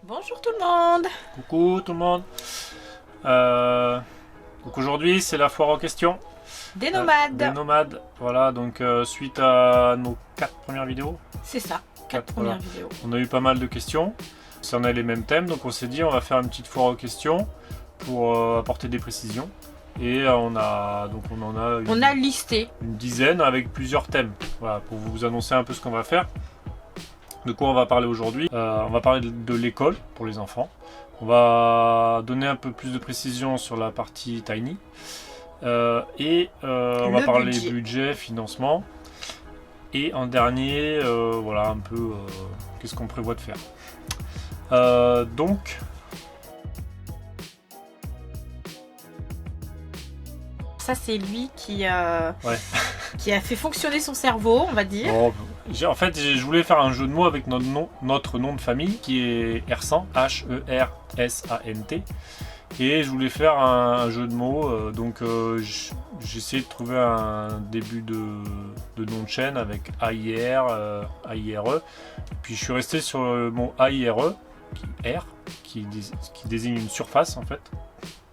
Bonjour tout le monde. Coucou tout le monde. Donc aujourd'hui c'est la foire aux questions. Des nomades. Des nomades. Voilà, donc suite à nos 4 premières vidéos. C'est ça, 4 voilà. premières vidéos. On a eu pas mal de questions. Ça en a les mêmes thèmes, donc on s'est dit on va faire une petite foire aux questions pour apporter des précisions. Et on en a listé une dizaine avec plusieurs thèmes. Voilà, pour vous annoncer un peu ce qu'on va faire. De quoi on va parler aujourd'hui? On va parler de l'école pour les enfants. On va donner un peu plus de précision sur la partie tiny. On va parler budget, financement. Et en dernier, voilà un peu qu'est-ce qu'on prévoit de faire. Donc, ça c'est lui qui a fait fonctionner son cerveau, on va dire. Bon, en fait, je voulais faire un jeu de mots avec notre nom de famille qui est Hersant, H-E-R-S-A-N-T. Et je voulais faire un jeu de mots, donc j'ai essayé de trouver un début de nom de chaîne avec A-I-R, A-I-R-E. Puis je suis resté sur le mot A-I-R-E, qui désigne une surface en fait.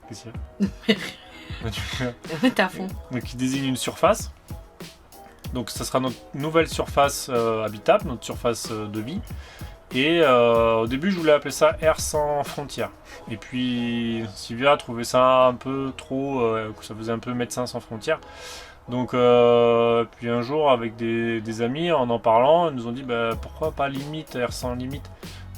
Qu'est-ce qu'il y a? T'es à fond. Donc qui désigne une surface. Donc ça sera notre nouvelle surface habitable, notre surface de vie. Et au début je voulais appeler ça Air sans frontières. Et puis Sylvia a trouvé ça un peu trop, que ça faisait un peu médecin sans frontières. Donc puis un jour avec des amis en parlant, ils nous ont dit bah, pourquoi pas limite, Air sans limite.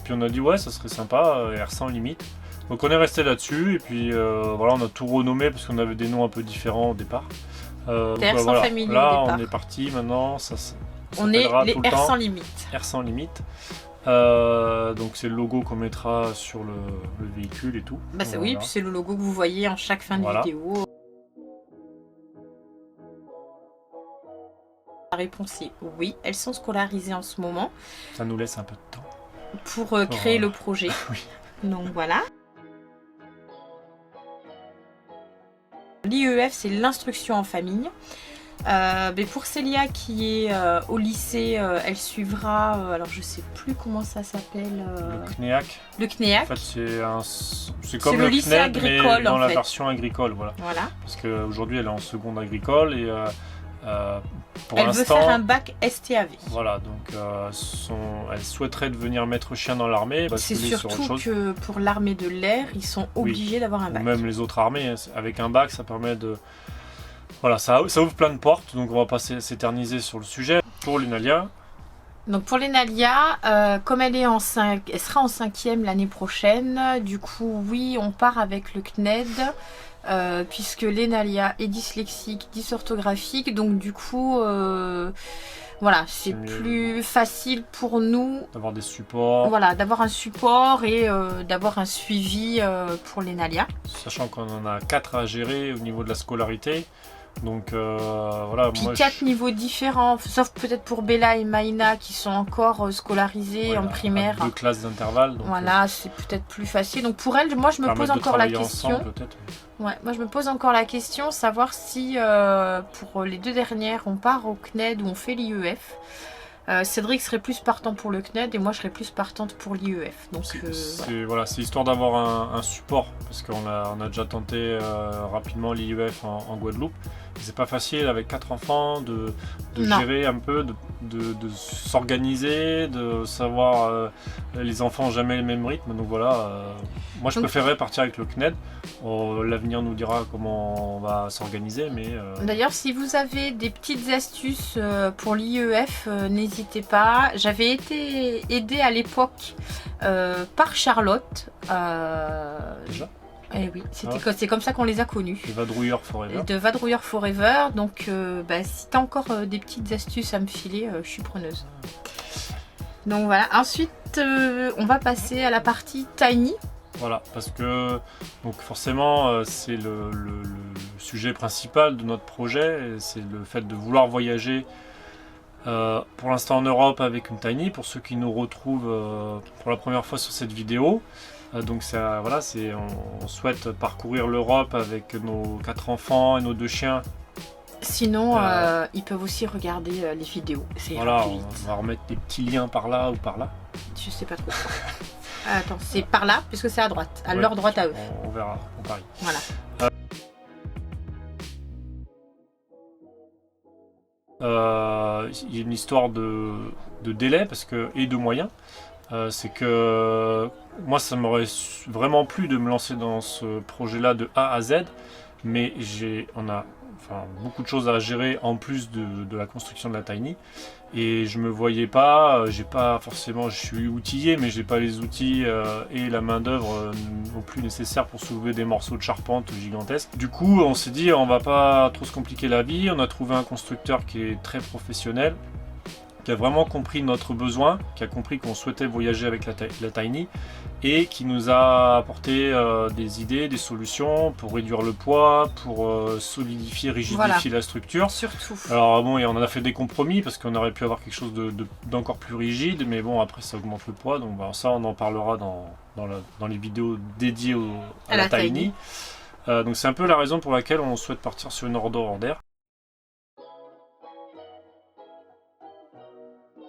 Puis on a dit ouais ça serait sympa, Air sans limite. Donc on est resté là-dessus et puis voilà on a tout renommé parce qu'on avait des noms un peu différents au départ. Air sans voilà. famille Là au départ. on est parti maintenant, ça on est les tout le Air temps. sans limite. Air sans limite. Donc c'est le logo qu'on mettra sur le véhicule et tout. Bah voilà. oui, puis c'est le logo que vous voyez en chaque fin de vidéo. La réponse est oui, elles sont scolarisées en ce moment. Ça nous laisse un peu de temps. Pour créer le projet. Oui. Donc voilà. L'IEF, c'est l'instruction en famille. Mais pour Célia qui est au lycée, elle suivra, alors je sais plus comment ça s'appelle. Le CNEAC. Le CNEAC. En fait, c'est comme le lycée CNED, agricole, mais dans la fait. version agricole, voilà. Parce qu'aujourd'hui, elle est en seconde agricole et pour elle veut l'instant, faire un bac STAV. Voilà, donc elle souhaiterait devenir maître chien dans l'armée. C'est surtout que pour l'armée de l'air, ils sont obligés d'avoir un bac. Ou même les autres armées, hein. Avec un bac, ça permet de... Voilà, ça ouvre plein de portes, donc on va pas s'éterniser sur le sujet. Pour l'Inalia. Donc pour l'Inalia, comme elle sera en 5e l'année prochaine, du coup oui, on part avec le CNED, puisque l'Inalia est dyslexique, dysorthographique, donc du coup, voilà, c'est plus facile pour nous d'avoir des supports. Voilà, d'avoir un support et d'avoir un suivi pour l'Inalia. Sachant qu'on en a 4 à gérer au niveau de la scolarité. Donc voilà. Puis 4 niveaux différents, sauf peut-être pour Bella et Maïna qui sont encore scolarisées en primaire. 2 classes d'intervalle. Voilà, c'est peut-être plus facile. Donc pour elle, moi je me pose encore la question. Ensemble, ouais, moi je me pose encore la question, savoir si pour les 2 dernières, on part au CNED ou on fait l'IEF. Cédric serait plus partant pour le CNED et moi je serais plus partante pour l'IEF. Donc c'est histoire d'avoir un support parce qu'on a déjà tenté rapidement l'IEF en Guadeloupe. C'est pas facile avec 4 enfants de gérer un peu, de s'organiser, de savoir les enfants n'ont jamais le même rythme. Donc voilà, moi je préférerais partir avec le CNED. L'avenir nous dira comment on va s'organiser. D'ailleurs, si vous avez des petites astuces pour l'IEF, n'hésitez pas. J'avais été aidée à l'époque par Charlotte. Déjà. Eh oui, c'est comme ça qu'on les a connus. De Vadrouilleur Forever. De Vadrouilleur Forever. Donc, si tu as encore des petites astuces à me filer, je suis preneuse. Donc voilà. Ensuite, on va passer à la partie tiny. Voilà, parce que donc forcément, c'est le sujet principal de notre projet. C'est le fait de vouloir voyager. Pour l'instant en Europe avec une tiny. Pour ceux qui nous retrouvent pour la première fois sur cette vidéo. Donc ça, voilà, on souhaite parcourir l'Europe avec nos 4 enfants et nos 2 chiens. Sinon, ils peuvent aussi regarder les vidéos. Voilà, on va remettre des petits liens par là ou par là. Je sais pas trop. Attends, c'est par là, puisque c'est à droite, à leur droite à eux. On verra, on parie. Voilà. Il y a une histoire de délai et de moyens. C'est que moi, ça m'aurait vraiment plu de me lancer dans ce projet-là de A à Z, mais on a beaucoup de choses à gérer en plus de la construction de la Tiny. Et je me voyais pas, je suis outillé, mais j'ai pas les outils et la main d'œuvre non plus nécessaires pour soulever des morceaux de charpente gigantesques. Du coup, on s'est dit, on va pas trop se compliquer la vie. On a trouvé un constructeur qui est très professionnel, qui a vraiment compris notre besoin, qui a compris qu'on souhaitait voyager avec la Tiny et qui nous a apporté des idées, des solutions pour réduire le poids, pour solidifier, rigidifier la structure. Surtout. Alors bon, et on en a fait des compromis parce qu'on aurait pu avoir quelque chose d'encore plus rigide, mais bon, après ça augmente le poids, donc ça on en parlera dans les vidéos dédiées à la Tiny. Donc c'est un peu la raison pour laquelle on souhaite partir sur une Order Order.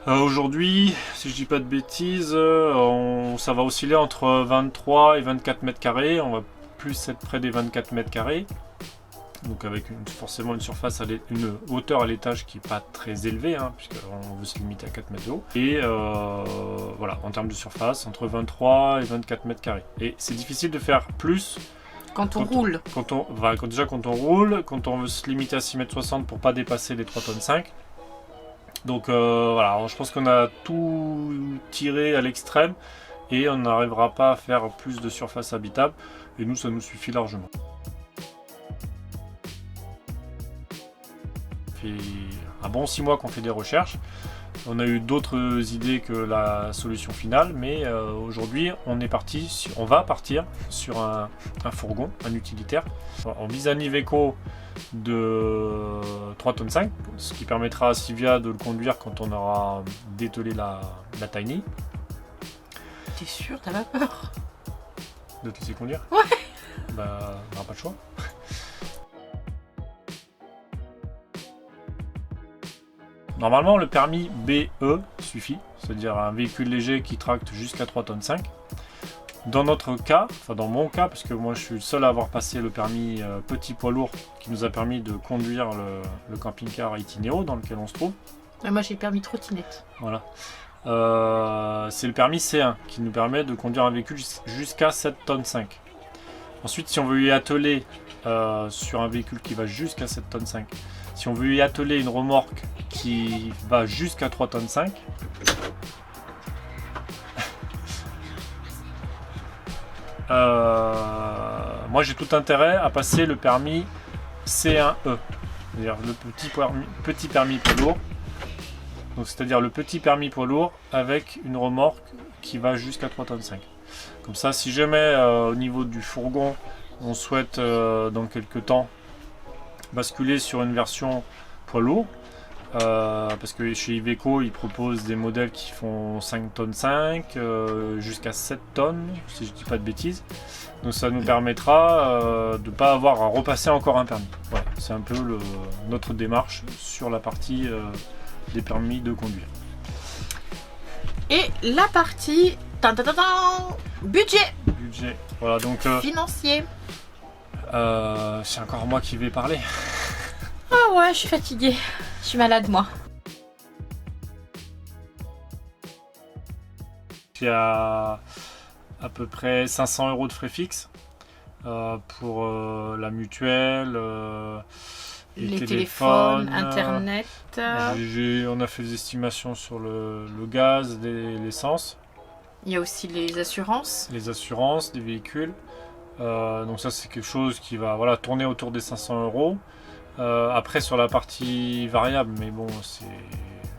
Aujourd'hui, si je dis pas de bêtises, ça va osciller entre 23 et 24 mètres carrés. On va plus être près des 24 mètres carrés. Donc avec forcément une surface, une hauteur à l'étage qui n'est pas très élevée, puisqu'on veut se limiter à 4 mètres de haut. Et voilà, en termes de surface, entre 23 et 24 mètres carrés. Et c'est difficile de faire plus quand on roule. Quand on roule, quand on veut se limiter à 6,60 m pour pas dépasser les 3,5 tonnes. Donc voilà, je pense qu'on a tout tiré à l'extrême et on n'arrivera pas à faire plus de surface habitable. Et nous, ça nous suffit largement. Ça fait un bon 6 mois qu'on fait des recherches. On a eu d'autres idées que la solution finale, mais aujourd'hui, on va partir sur un fourgon, un utilitaire, en Visan Iveco de 3,5 tonnes, ce qui permettra à Sylvia de le conduire quand on aura dételé la Tiny. T'es sûr, t'as pas peur de te laisser conduire? Ouais. Bah, on n'aura pas le choix. Normalement, le permis BE suffit, c'est-à-dire un véhicule léger qui tracte jusqu'à 3,5 tonnes. Dans notre cas, enfin dans mon cas, parce que moi je suis le seul à avoir passé le permis petit poids lourd qui nous a permis de conduire le camping-car Itineo dans lequel on se trouve. Et moi j'ai le permis trottinette. Voilà. C'est le permis C1 qui nous permet de conduire un véhicule jusqu'à 7,5 tonnes. Ensuite, si on veut y atteler sur un véhicule qui va jusqu'à 7,5 tonnes, si on veut y atteler une remorque qui va jusqu'à 3,5 tonnes, moi j'ai tout intérêt à passer le permis C1E, c'est-à-dire le petit permis poids lourd. Donc c'est-à-dire le petit permis poids lourd avec une remorque qui va jusqu'à 3,5 tonnes. Comme ça, si jamais au niveau du fourgon, on souhaite dans quelques temps basculer sur une version poids lourd, parce que chez Iveco ils proposent des modèles qui font 5,5 tonnes jusqu'à 7 tonnes, si je dis pas de bêtises. Donc ça nous permettra de ne pas avoir à repasser encore un permis. Voilà, c'est un peu notre démarche sur la partie des permis de conduire. Et la partie budget. Voilà, donc financier. c'est encore moi qui vais parler. Ah ouais, je suis fatiguée. Je suis malade, moi. Il y a à peu près 500 € de frais fixes pour la mutuelle, les téléphones, internet. On a fait des estimations sur le gaz, l'essence. Il y a aussi les assurances. Les assurances des véhicules. Donc ça, c'est quelque chose qui va tourner autour des 500 €. Après, sur la partie variable, mais bon,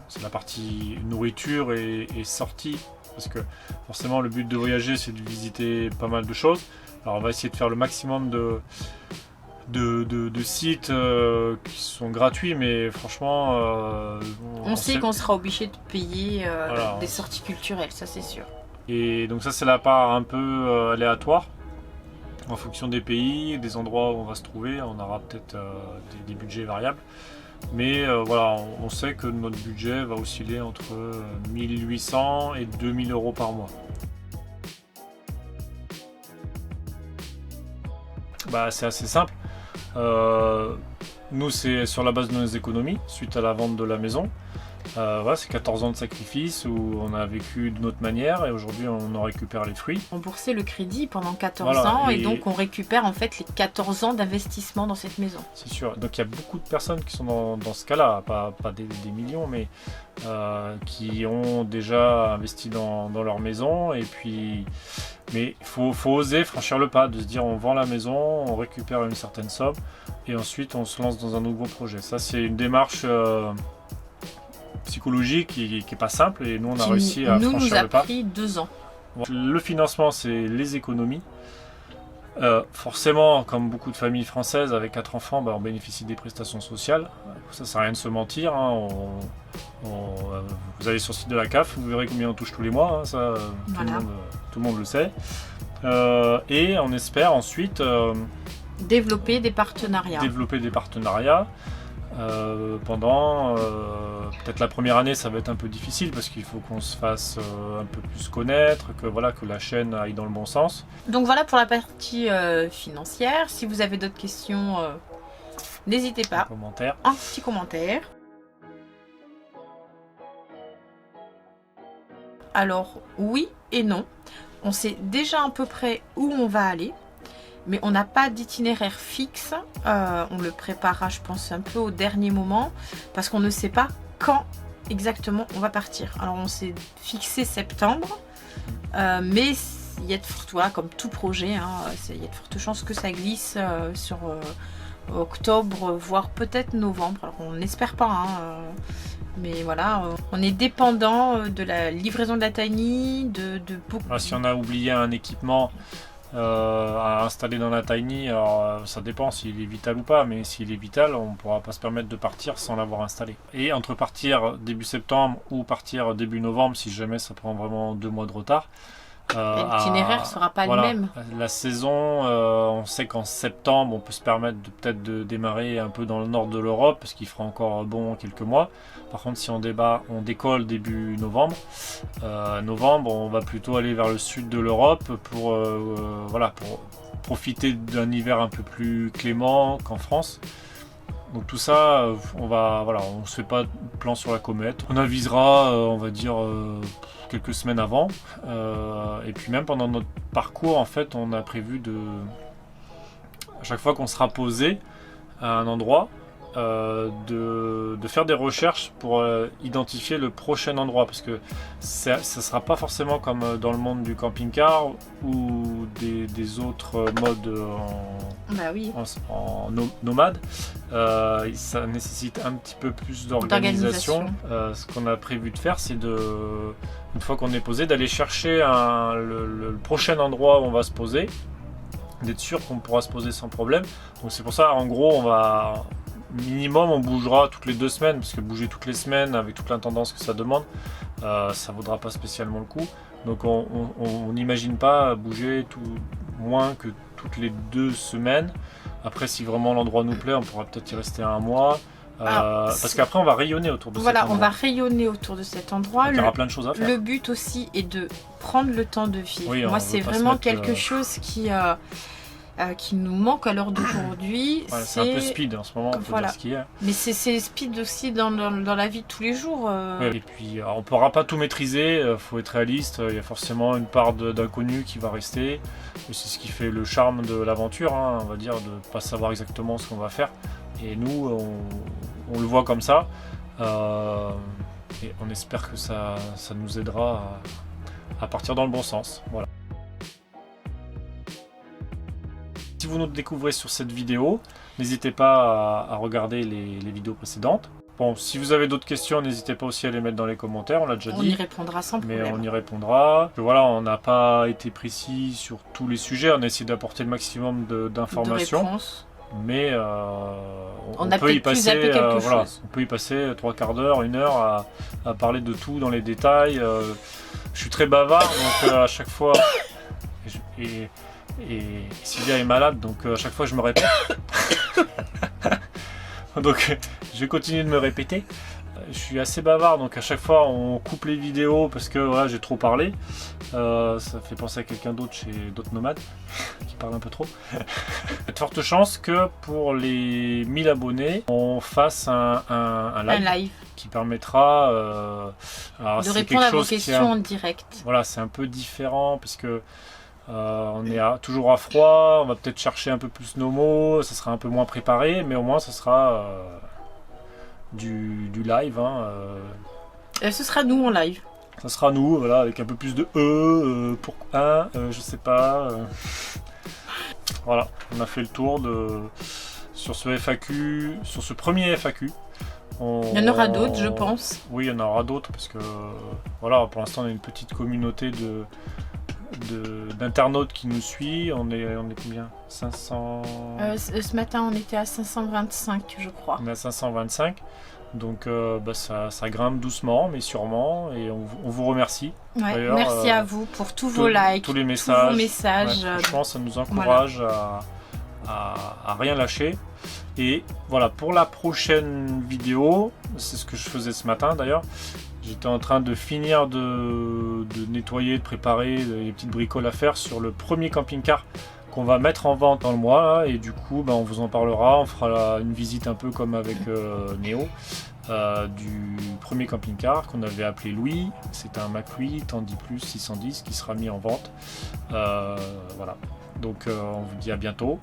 c'est la partie nourriture et sortie, parce que forcément le but de voyager, c'est de visiter pas mal de choses. Alors on va essayer de faire le maximum de sites qui sont gratuits, mais franchement on sait qu'on sera obligé de payer des sorties culturelles, ça c'est sûr. Et donc ça, c'est la part un peu aléatoire. En fonction des pays, des endroits où on va se trouver, on aura peut-être des budgets variables. Mais voilà, on sait que notre budget va osciller entre 1800 et 2000 € par mois. bah, c'est assez simple. Nous, c'est sur la base de nos économies, suite à la vente de la maison. Voilà, c'est 14 ans de sacrifice où on a vécu de notre manière et aujourd'hui on en récupère les fruits. Rembourser le crédit pendant 14 Voilà, ans et donc on récupère en fait les 14 ans d'investissement dans cette maison. C'est sûr. Donc il y a beaucoup de personnes qui sont dans ce cas-là, pas des millions, mais qui ont déjà investi dans leur maison. Et puis, mais il faut oser franchir le pas, de se dire on vend la maison, on récupère une certaine somme et ensuite on se lance dans un nouveau projet. Ça c'est une démarche psychologique qui est pas simple et nous on a réussi à franchir le pas. Nous a pris 2 ans. Le financement, c'est les économies. Forcément, comme beaucoup de familles françaises avec 4 enfants, bah, on bénéficie des prestations sociales. Ça sert à rien de se mentir. Hein. Vous allez sur le site de la CAF, vous verrez combien on touche tous les mois. Hein. Ça, voilà. tout le monde le sait. Et on espère ensuite développer des partenariats. Pendant peut-être la première année, ça va être un peu difficile parce qu'il faut qu'on se fasse un peu plus connaître, que la chaîne aille dans le bon sens. Donc voilà pour la partie financière. Si vous avez d'autres questions, n'hésitez pas. Un petit commentaire. Alors oui et non. On sait déjà à peu près où on va aller. Mais on n'a pas d'itinéraire fixe, on le préparera je pense un peu au dernier moment parce qu'on ne sait pas quand exactement on va partir. Alors on s'est fixé septembre, mais il y a de fortes, comme tout projet, hein, il y a de fortes chances que ça glisse sur octobre, voire peut-être novembre. Alors on n'espère pas, hein, mais voilà, on est dépendant de la livraison de la Tiny, de beaucoup... Alors, si on a oublié un équipement à installer dans la Tiny, alors ça dépend s'il est vital ou pas, mais s'il est vital, on ne pourra pas se permettre de partir sans l'avoir installé. Et entre partir début septembre ou partir début novembre, si jamais ça prend vraiment 2 mois de retard, l'itinéraire ne sera pas le même. La saison, on sait qu'en septembre, on peut se permettre peut-être de démarrer un peu dans le nord de l'Europe, parce qu'il fera encore bon quelques mois. Par contre, si on décolle début novembre, on va plutôt aller vers le sud de l'Europe pour profiter d'un hiver un peu plus clément qu'en France. Donc tout ça, on se fait pas de plan sur la comète. On avisera, on va dire, quelques semaines avant. Et puis même pendant notre parcours, en fait, on a prévu à chaque fois qu'on sera posé à un endroit, de faire des recherches pour identifier le prochain endroit, parce que ça ne sera pas forcément comme dans le monde du camping-car ou des autres modes en nomade. Ça nécessite un petit peu plus d'organisation. Ce qu'on a prévu de faire, c'est une fois qu'on est posé, d'aller chercher le prochain endroit où on va se poser, d'être sûr qu'on pourra se poser sans problème. Donc c'est pour ça, en gros, minimum on bougera toutes les 2 semaines, parce que bouger toutes les semaines avec toute l'intendance que ça demande, ça vaudra pas spécialement le coup. Donc on n'imagine pas bouger moins que toutes les 2 semaines. Après, si vraiment l'endroit nous plaît, on pourra peut-être y rester 1 mois. Parce qu'après on va rayonner autour de cet endroit. Voilà, on va rayonner autour de cet endroit. Il y aura plein de choses à faire. Le but aussi est de prendre le temps de vivre. Oui, moi c'est vraiment quelque chose qui nous manque à l'heure d'aujourd'hui. Voilà, c'est un peu speed en ce moment, on peut dire ce qu'il y a. Mais c'est speed aussi dans la vie de tous les jours. Et puis on ne pourra pas tout maîtriser, il faut être réaliste, il y a forcément une part d'inconnu qui va rester. Et c'est ce qui fait le charme de l'aventure, hein, on va dire, de ne pas savoir exactement ce qu'on va faire. Et nous, on le voit comme ça. Et on espère que ça nous aidera à partir dans le bon sens. Voilà. Si vous nous découvrez sur cette vidéo, n'hésitez pas à regarder les vidéos précédentes. Bon, si vous avez d'autres questions, n'hésitez pas aussi à les mettre dans les commentaires, on l'a déjà dit. On y répondra sans problème. Mais on y répondra. Voilà, on n'a pas été précis sur tous les sujets, on a essayé d'apporter le maximum d'informations. Mais on peut y passer, on peut y passer 3 quarts d'heure, 1 heure à parler de tout dans les détails. Je suis très bavard, donc à chaque fois... Et Sylvia est malade, donc à chaque fois je me répète. Donc je vais continuer de me répéter. suis assez bavard, donc à chaque fois on coupe les vidéos parce que voilà, j'ai trop parlé. Ça fait penser à quelqu'un d'autre chez d'autres nomades qui parle un peu trop. Il y a de fortes chances que pour les 1000 abonnés, on fasse un live qui permettra de répondre à vos questions en direct. Voilà, c'est un peu différent parce que on est toujours à froid, on va peut-être chercher un peu plus nos mots, ça sera un peu moins préparé, mais au moins ça sera du live. Ce sera nous en live. Ça sera nous, voilà, avec un peu plus de pour je sais pas. Voilà, on a fait le tour sur ce FAQ, sur ce premier FAQ. Il y en aura d'autres, je pense. Oui, il y en aura d'autres parce que voilà, pour l'instant on a une petite communauté d'internautes qui nous suit. On est combien? 500. Ce matin on était à 525, je crois. On est à 525. Donc ça grimpe doucement mais sûrement et on vous remercie. Ouais, merci à vous pour tous vos likes, tous les messages. Tous vos messages. Ouais, franchement, ça nous encourage à rien lâcher. Et voilà, pour la prochaine vidéo, c'est ce que je faisais ce matin d'ailleurs. J'étais en train de finir de nettoyer, de préparer les petites bricoles à faire sur le premier camping-car qu'on va mettre en vente dans le mois là, et du coup on vous en parlera, on fera une visite un peu comme avec Néo du premier camping-car qu'on avait appelé Louis. C'est un Macui Tandy Plus 610 qui sera mis en vente. Voilà, donc on vous dit à bientôt.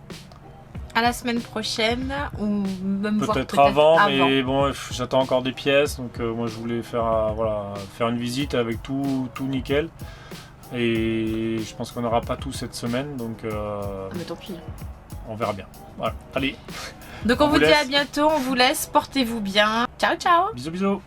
À la semaine prochaine, ou même peut-être avant, mais bon, j'attends encore des pièces, donc moi je voulais faire une visite avec tout nickel. Et je pense qu'on n'aura pas tout cette semaine, donc mais tant pis. On verra bien. Voilà, allez. Donc on vous dit à bientôt, on vous laisse, portez-vous bien. Ciao ciao. Bisous bisous.